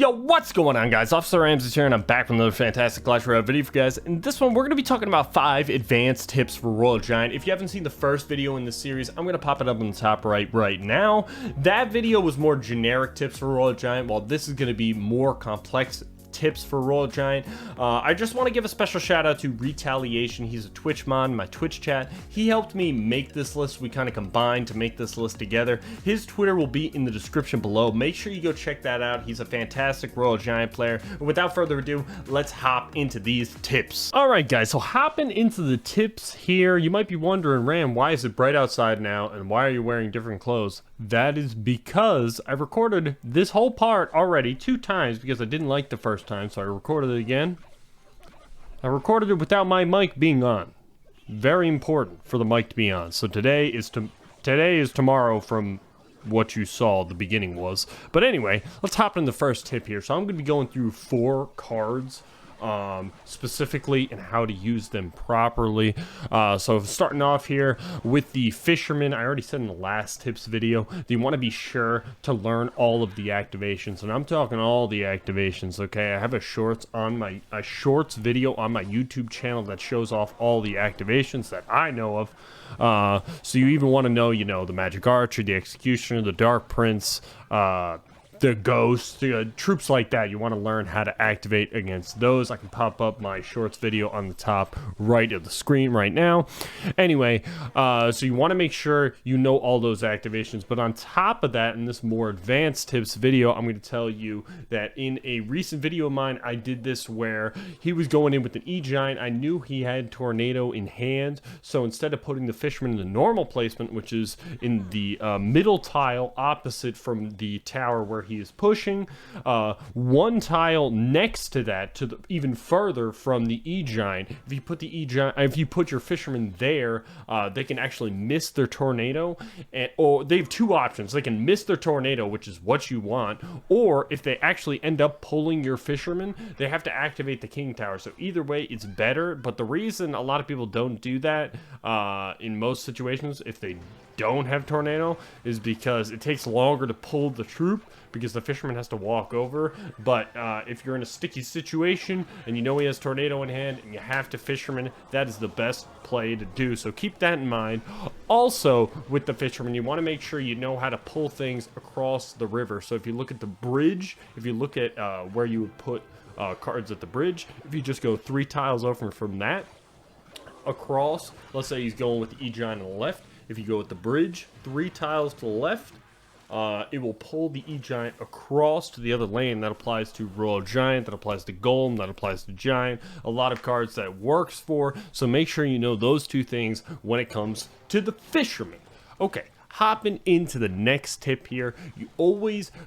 Yo, what's going on, guys? Officer Ramses here, and I'm back with another fantastic Clash Royale video for you guys. In this one, we're going to be talking about 5 advanced tips for Royal Giant. If you haven't seen the first video in this series, I'm going to pop it up on the top right now. That video was more generic tips for Royal Giant, while this is going to be more complex tips for Royal Giant. I just want to give a special shout out to Retaliation. He's a Twitch mod in my Twitch chat. He helped me make this list. We kind of combined to make this list together. His Twitter will be in the description below. Make sure you go check that out. He's a fantastic Royal Giant player. And without further ado, let's hop into these tips. Alright guys, so hopping into the tips here, you might be wondering, Ram, why is it bright outside now and why are you wearing different clothes? That is because I recorded this whole part already 2 times because I didn't like the first time, so I recorded it again. I recorded it without my mic being on. Very important for the mic to be on. So today is tomorrow from what you saw the beginning was. But anyway, let's hop in the first tip here. So I'm going to be going through 4 cards specifically and how to use them properly. So starting off here with the Fisherman, I already said in the last tips video that you want to be sure to learn all of the activations, and I'm talking all the activations. Okay, I have a shorts video on my YouTube channel that shows off all the activations that I know of. So you even want to know, the Magic Archer, the Executioner, the Dark Prince, the Ghost, troops like that. You want to learn how to activate against those. I can pop up my shorts video on the top right of the screen right now. Anyway, so you want to make sure you know all those activations. But on top of that, in this more advanced tips video, I'm going to tell you that in a recent video of mine, I did this where he was going in with an E-Giant. I knew he had Tornado in hand, so instead of putting the Fisherman in the normal placement, which is in the middle tile opposite from the tower where he is pushing, 1 tile next to that, even further from the E-Giant. If you put the E-Giant, if you put your Fisherman there, they can actually miss their Tornado, or they have 2 options. They can miss their Tornado, which is what you want, or if they actually end up pulling your Fisherman, they have to activate the King Tower. So either way, it's better. But the reason a lot of people don't do that in most situations, if they don't have Tornado, is because it takes longer to pull the troop because the Fisherman has to walk over. But if you're in a sticky situation and you know he has Tornado in hand and you have to Fisherman, that is the best play to do. So keep that in mind. Also, with the Fisherman, you want to make sure you know how to pull things across the river. So if you look at the bridge, if you look at where you would put cards at the bridge, if you just go 3 tiles over from that across, let's say he's going with the E-Giant on the left. If you go with the bridge 3 tiles to the left, it will pull the E-Giant across to the other lane. That applies to Royal Giant, that applies to Golem, that applies to Giant. A lot of cards that works for, so make sure you know those 2 things when it comes to the Fisherman. Okay, hopping into the next tip here,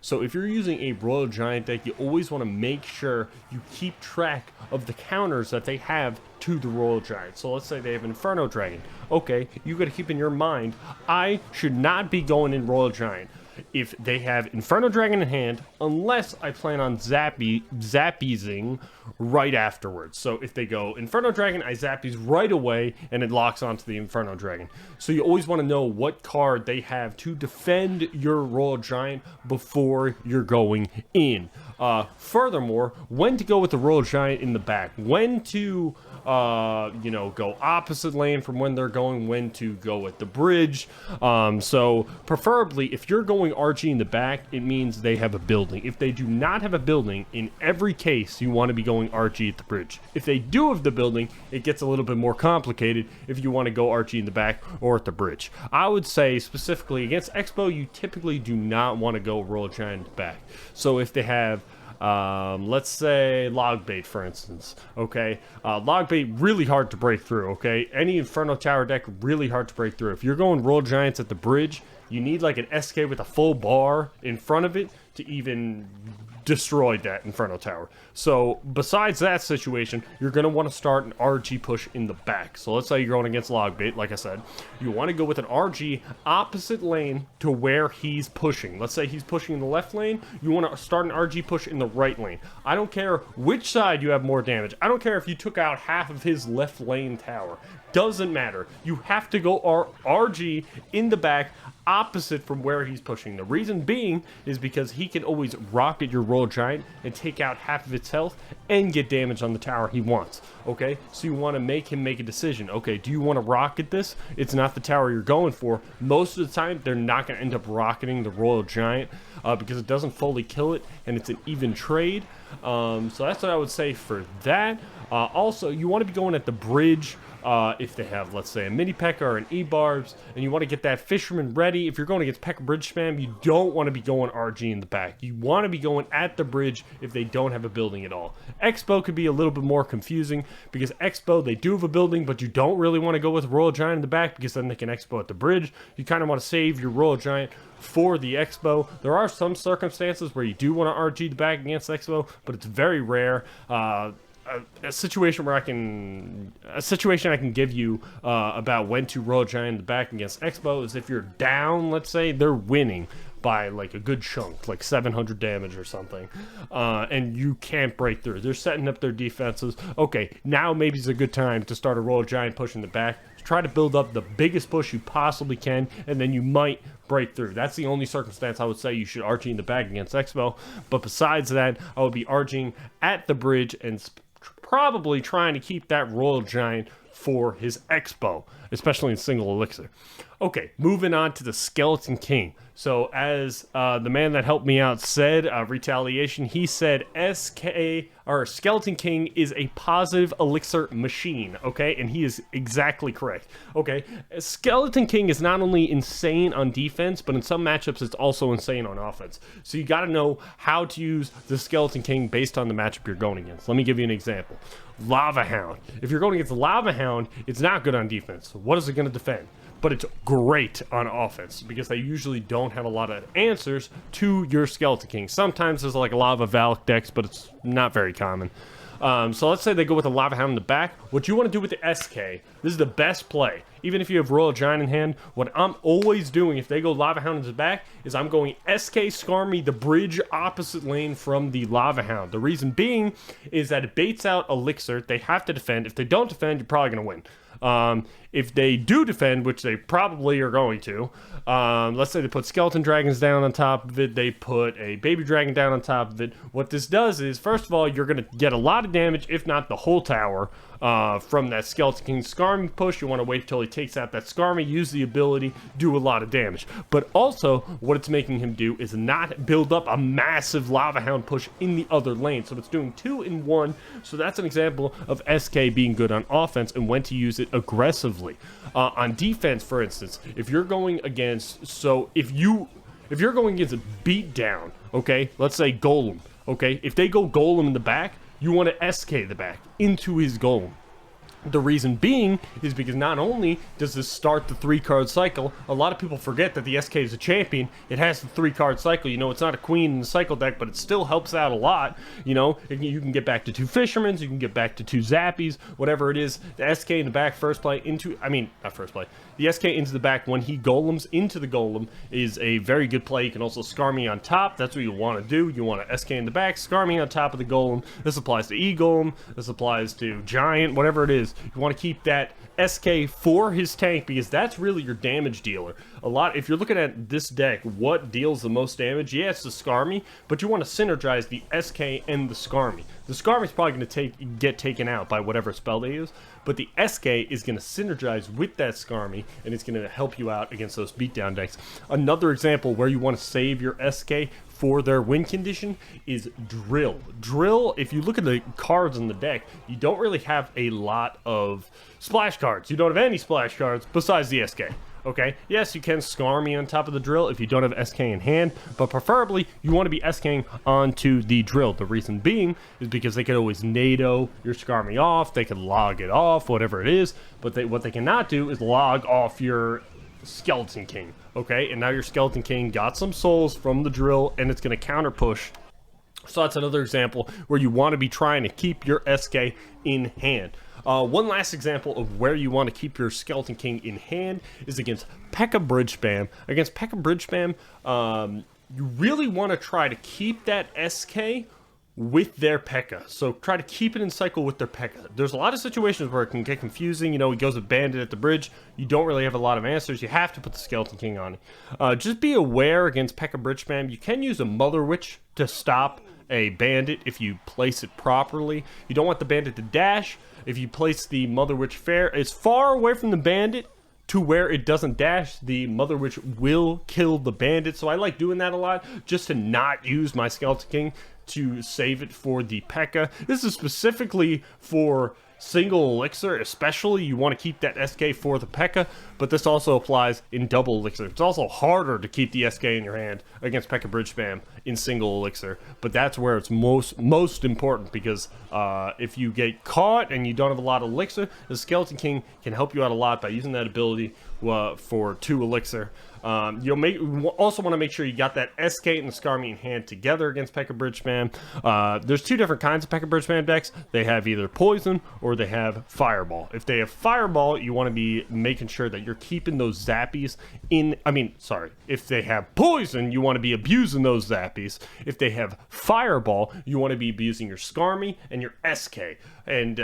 so if you're using a Royal Giant deck, you always want to make sure you keep track of the counters that they have to the Royal Giant. So let's say they have Inferno Dragon. Okay, you got to keep in your mind, I should not be going in Royal Giant if they have Inferno Dragon in hand, unless I plan on Zappiesing right afterwards. So if they go Inferno Dragon, I Zappies right away, and it locks onto the Inferno Dragon. So you always want to know what card they have to defend your Royal Giant before you're going in. Furthermore, when to go with the Royal Giant in the back, when to go opposite lane from when they're going, when to go at the bridge. So preferably, if you're going RG in the back, it means they have a building. If they do not have a building, in every case, you want to be going RG at the bridge. If they do have the building, it gets a little bit more complicated if you want to go RG in the back or at the bridge. I would say specifically against Expo, you typically do not want to go Royal Giant in the back. So if they have let's say Logbait, for instance. Okay, Logbait, really hard to break through. Okay, any Inferno Tower deck, really hard to break through. If you're going Royal Giants at the bridge, you need like an SK with a full bar in front of it to even destroy that Inferno Tower. So besides that situation, you're going to want to start an RG push in the back. So let's say you're going against Logbait, like I said. You want to go with an RG opposite lane to where he's pushing. Let's say he's pushing in the left lane. You want to start an RG push in the right lane. I don't care which side you have more damage. I don't care if you took out half of his left lane tower. Doesn't matter. You have to go RG in the back opposite from where he's pushing. The reason being is because he can always rocket your Royal Giant and take out half of its health and get damage on the tower he wants. Okay, so you want to make him make a decision. Okay, do you want to rocket this? It's not the tower you're going for. Most of the time, they're not going to end up rocketing the Royal Giant because it doesn't fully kill it, and it's an even trade. So that's what I would say for that. Also, you want to be going at the bridge if they have, let's say, a mini P.E.K.K.A. or an E-Barbs, and you want to get that Fisherman ready. If you're going against P.E.K.K.A. bridge spam, you don't want to be going RG in the back. You want to be going at the bridge if they don't have a building at all. Expo could be a little bit more confusing because Expo, they do have a building, but you don't really want to go with Royal Giant in the back because then they can Expo at the bridge. You kind of want to save your Royal Giant for the Expo. There are some circumstances where you do want to RG the back against Expo, but it's very rare. A situation I can give you about when to Royal Giant in the back against Expo is if you're down, let's say they're winning by like a good chunk, like 700 damage or something, and you can't break through. They're setting up their defenses. Okay, now maybe it's a good time to start a Royal Giant push in the back. Try to build up the biggest push you possibly can, and then you might break through. That's the only circumstance I would say you should RG in the back against Expo. But besides that, I would be RGing at the bridge and probably trying to keep that Royal Giant for his Expo, especially in single elixir. Okay, moving on to the Skeleton King. So as the man that helped me out said, Retaliation, he said Skeleton King is a positive elixir machine, okay? And he is exactly correct, okay? Skeleton King is not only insane on defense, but in some matchups it's also insane on offense. So you got to know how to use the Skeleton King based on the matchup you're going against. Let me give you an example. Lava Hound. If you're going against Lava Hound, it's not good on defense. So what is it going to defend? But it's great on offense because they usually don't have a lot of answers to your Skeleton King. Sometimes there's like a lot of Valak decks, but it's not very common. So let's say they go with the Lava Hound in the back. What you want to do with the SK, this is the best play. Even if you have Royal Giant in hand, what I'm always doing if they go Lava Hound in the back is I'm going SK Skarmy the bridge opposite lane from the Lava Hound. The reason being is that it baits out Elixir. They have to defend. If they don't defend, you're probably going to win. If they do defend, which they probably are going to, let's say they put skeleton dragons down on top of it, they put a baby dragon down on top of it. What this does is, first of all, you're going to get a lot of damage, if not the whole tower, from that Skeleton King Skarmy push. You want to wait till he takes out that Skarmy, use the ability, do a lot of damage. But also, what it's making him do is not build up a massive Lava Hound push in the other lane. So it's doing 2 in 1. So that's an example of SK being good on offense and when to use it aggressively. On defense, for instance, if you're going against, if you're going against a beatdown, okay, let's say Golem, okay, if they go Golem in the back, you want to SK the back into his Golem. The reason being is because not only does this start the 3-card cycle, a lot of people forget that the SK is a champion. It has the 3-card cycle. You know, it's not a queen in the cycle deck, but it still helps out a lot. You know, you can get back to 2 Fishermans, you can get back to 2 Zappies, whatever it is. The SK in the back first play into, not first play. The SK into the back when he golems into the golem is a very good play. You can also Skarmy on top. That's what you want to do. You want to SK in the back, Skarmy on top of the golem. This applies to E-Golem. This applies to Giant, whatever it is. You want to keep that SK for his tank because that's really your damage dealer. If you're looking at this deck, what deals the most damage? Yeah, it's the Skarmy, but you want to synergize the SK and the Skarmy. The Skarmy is probably going to get taken out by whatever spell they use, but the SK is going to synergize with that Skarmy, and it's going to help you out against those beatdown decks. Another example where you want to save your SK for their win condition is Drill. Drill, if you look at the cards in the deck, you don't really have a lot of splash cards. You don't have any splash cards besides the SK. Okay, yes, you can Skarmy on top of the Drill if you don't have SK in hand, but preferably you want to be SKing onto the Drill. The reason being is because they could always NATO your Skarmy off, they can log it off, whatever it is, but what they cannot do is log off your Skeleton King. Okay, and now your Skeleton King got some souls from the Drill, and it's going to counter push. So that's another example where you want to be trying to keep your SK in hand. One last example of where you want to keep your Skeleton King in hand is against P.E.K.K.A. Bridge Spam. Against P.E.K.K.A. Bridge Spam, you really want to try to keep that SK with their P.E.K.K.A. So try to keep it in cycle with their P.E.K.K.A. There's a lot of situations where it can get confusing. You know, he goes with Bandit at the bridge. You don't really have a lot of answers. You have to put the Skeleton King on it. Just be aware against P.E.K.K.A. Bridge Spam. You can use a Mother Witch to stop a bandit if you place it properly. You don't want the bandit to dash. If you place the Mother Witch fair as far away from the bandit to where it doesn't dash, the Mother Witch will kill the bandit. So I like doing that a lot, just to not use my Skeleton King to save it for the P.E.K.K.A. This is specifically for single elixir, especially. You want to keep that SK for the P.E.K.K.A., but this also applies in double elixir. It's also harder to keep the SK in your hand against P.E.K.K.A. bridge spam in single elixir, but that's where it's most important, because if you get caught and you don't have a lot of elixir, the Skeleton King can help you out a lot by using that ability for 2 elixir. You'll also want to make sure you got that SK and the Skarmy in hand together against P.E.K.K.A. bridge spam. There's 2 different kinds of P.E.K.K.A. bridge spam decks. They have either poison or they have fireball. If they have fireball, you want to be making sure that you're keeping those zappies in. If they have poison, you want to be abusing those zappies. If they have fireball, you want to be abusing your Skarmy and your SK. And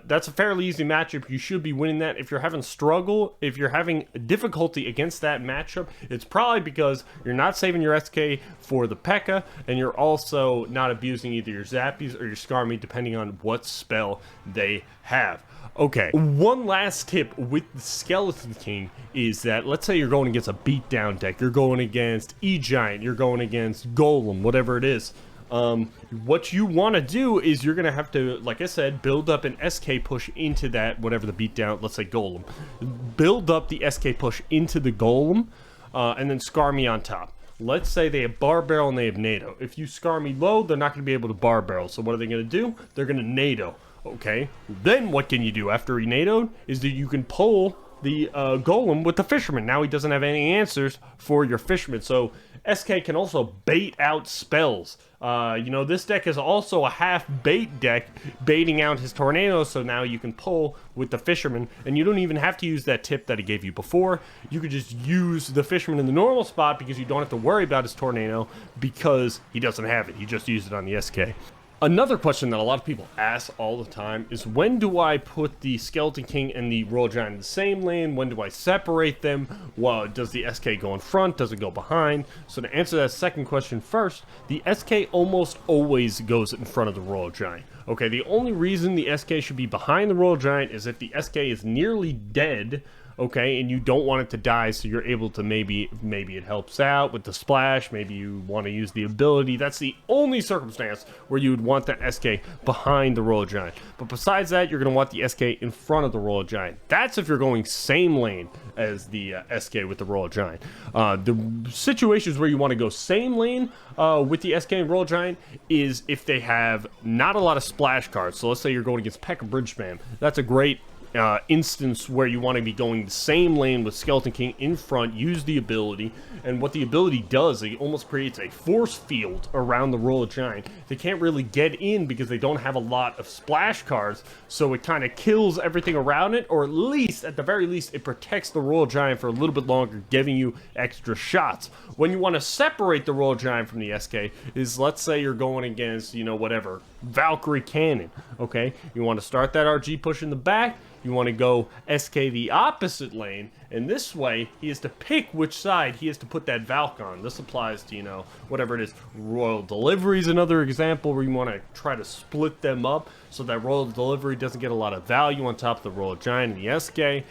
that's a fairly easy matchup. You should be winning that. If you're having difficulty against that matchup, it's probably because you're not saving your SK for the P.E.K.K.A. and you're also not abusing either your Zappies or your Skarmy, depending on what spell they have. Okay, one last tip with the Skeleton King is that, let's say you're going against a beatdown deck, you're going against E-Giant, you're going against Golem, whatever it is. What you want to do is you're going to have to, like I said, build up an SK push into that, whatever the beatdown, let's say Golem. Build up the SK push into the Golem, and then Skarmy on top. Let's say they have Bar Barrel and they have NATO. If you Skarmy low, they're not going to be able to Bar Barrel. So what are they going to do? They're going to NATO. Okay, then what can you do after he NATO'd is that you can pull the Golem with the Fisherman. Now he doesn't have any answers for your Fisherman, so SK can also bait out spells. This deck is also a half bait deck, baiting out his Tornado, so now you can pull with the Fisherman, and you don't even have to use that tip that he gave you before. You could just use the Fisherman in the normal spot because you don't have to worry about his Tornado because he doesn't have it. He just used it on the SK. Another question that a lot of people ask all the time is, when do I put the Skeleton King and the Royal Giant in the same lane? When do I separate them? Well, does the SK go in front? Does it go behind? So to answer that second question first, the SK almost always goes in front of the Royal Giant. Okay, the only reason the SK should be behind the Royal Giant is if the SK is nearly dead, okay, and you don't want it to die, so you're able to maybe it helps out with the splash, maybe you want to use the ability. That's the only circumstance where you would want that SK behind the Royal Giant. But besides that, you're going to want the SK in front of the Royal Giant. That's if you're going same lane as the SK with the Royal Giant. The situations where you want to go same lane with the SK and Royal Giant is if they have not a lot of splash cards. So let's say you're going against P.E.K.K.A. bridge spam. That's a great instance where you want to be going the same lane with Skeleton King in front, use the ability, and what the ability does, it almost creates a force field around the Royal Giant. They can't really get in because they don't have a lot of splash cards, so it kind of kills everything around it, or at the very least, it protects the Royal Giant for a little bit longer, giving you extra shots. When you want to separate the Royal Giant from the SK is, let's say you're going against, whatever, Valkyrie Cannon, okay? You want to start that RG push in the back, you want to go SK the opposite lane, and this way he has to pick which side he has to put that Valk on. This applies to, whatever it is. Royal Delivery is another example where you want to try to split them up so that Royal Delivery doesn't get a lot of value on top of the Royal Giant and the SK.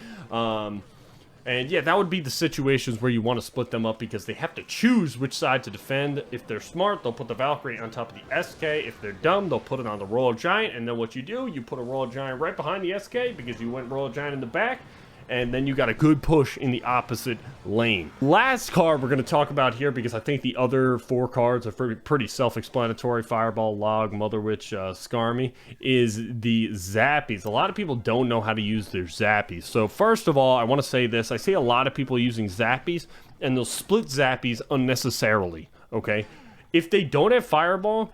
And yeah, that would be the situations where you want to split them up because they have to choose which side to defend. If they're smart, they'll put the Valkyrie on top of the SK. If they're dumb, they'll put it on the Royal Giant. And then what you do, you put a Royal Giant right behind the SK because you went Royal Giant in the back. And then you got a good push in the opposite lane. Last card we're going to talk about here, because I think the other 4 cards are pretty self-explanatory, Fireball, Log, Mother Witch, Skarmy, is the Zappies. A lot of people don't know how to use their Zappies. So first of all, I want to say this. I see a lot of people using Zappies, and they'll split Zappies unnecessarily, okay? If they don't have Fireball,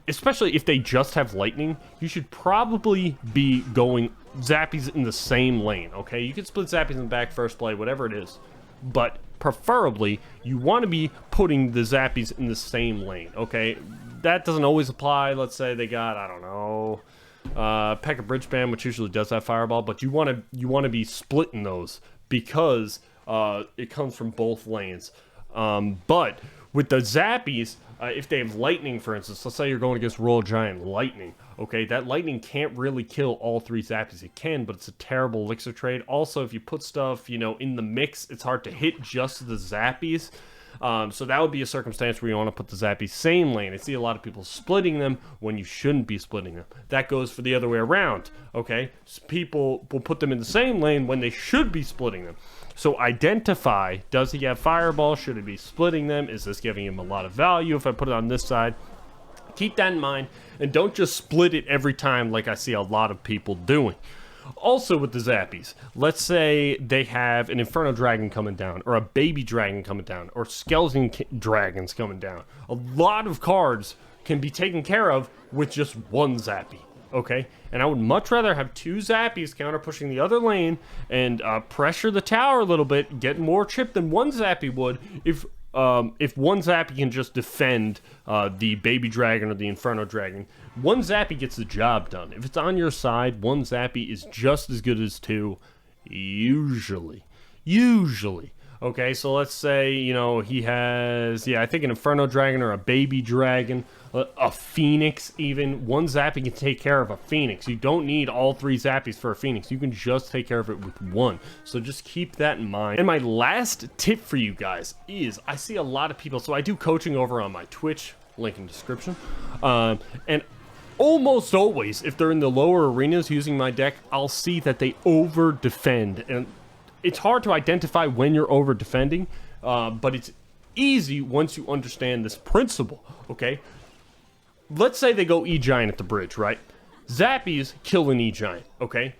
especially if they just have Lightning, you should probably be going Zappies in the same lane, okay? You can split Zappies in the back, first play, whatever it is. But preferably, you want to be putting the Zappies in the same lane, okay? That doesn't always apply. Let's say they got, I don't know, P.E.K.K.A. bridge spam, which usually does have Fireball, but you want to be splitting those because it comes from both lanes. But With the Zappies, if they have lightning, for instance, let's say you're going against Royal Giant lightning, okay, that lightning can't really kill all 3 Zappies. It can, but it's a terrible elixir trade. Also, if you put stuff, you know, in the mix, it's hard to hit just the Zappies. So that would be a circumstance where you want to put the Zappies same lane. I see a lot of people splitting them when you shouldn't be splitting them. That goes for the other way around, okay? So people will put them in the same lane when they should be splitting them. So identify, does he have Fireball? Should he be splitting them? Is this giving him a lot of value if I put it on this side? Keep that in mind, and don't just split it every time like I see a lot of people doing. Also with the Zappies, let's say they have an Inferno Dragon coming down, or a Baby Dragon coming down, or Skeleton Dragons coming down. A lot of cards can be taken care of with just one Zappy, okay? And I would much rather have 2 Zappies counter pushing the other lane and pressure the tower a little bit, get more chip than one Zappy would if one Zappy can just defend the Baby Dragon or the Inferno Dragon. One Zappy gets the job done. If it's on your side, one Zappy is just as good as 2, usually. Okay, so let's say, you know, he has, I think an Inferno Dragon or a Baby Dragon, a Phoenix even. One Zappy can take care of a Phoenix. You don't need all 3 Zappies for a Phoenix. You can just take care of it with one. So just keep that in mind. And my last tip for you guys is, I see a lot of people, so I do coaching over on my Twitch, link in description. And almost always, if they're in the lower arenas using my deck, I'll see that they over defend. And it's hard to identify when you're over defending, but it's easy once you understand this principle, okay? Let's say they go E-Giant at the bridge, right? Zappies kill an E-Giant, okay?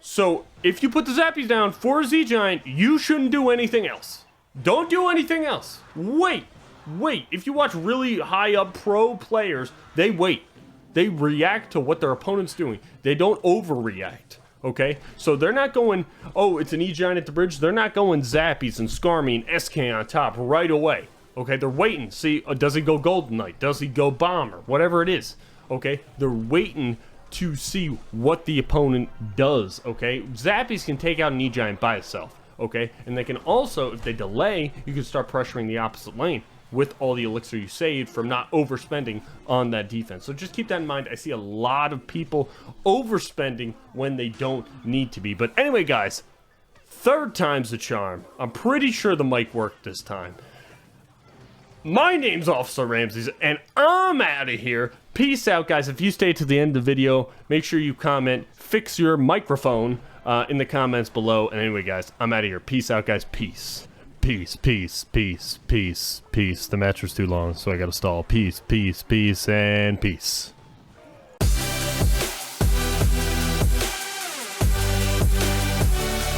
So if you put the Zappies down for a Z-Giant, you shouldn't do anything else. Don't do anything else. Wait. If you watch really high up pro players, they wait. They react to what their opponent's doing. They don't overreact. Okay, so they're not going, oh, it's an E-Giant at the bridge. They're not going Zappies and Skarmy and SK on top right away. Okay, they're waiting. See, does he go Golden Knight? Does he go Bomber? Whatever it is. Okay, they're waiting to see what the opponent does. Okay, Zappies can take out an E-Giant by itself. Okay, and they can also, if they delay, you can start pressuring the opposite lane with all the elixir you saved from not overspending on that defense. So just keep that in mind. I see a lot of people overspending when they don't need to be. But anyway, guys, 3rd time's the charm. I'm pretty sure the mic worked this time. My name's Officer Ramses, and I'm out of here. Peace out, guys. If you stay to the end of the video, make sure you comment, fix your microphone in the comments below. And anyway, guys, I'm out of here. Peace out, guys. Peace. Peace. The match was too long, so I gotta stall. Peace, and peace.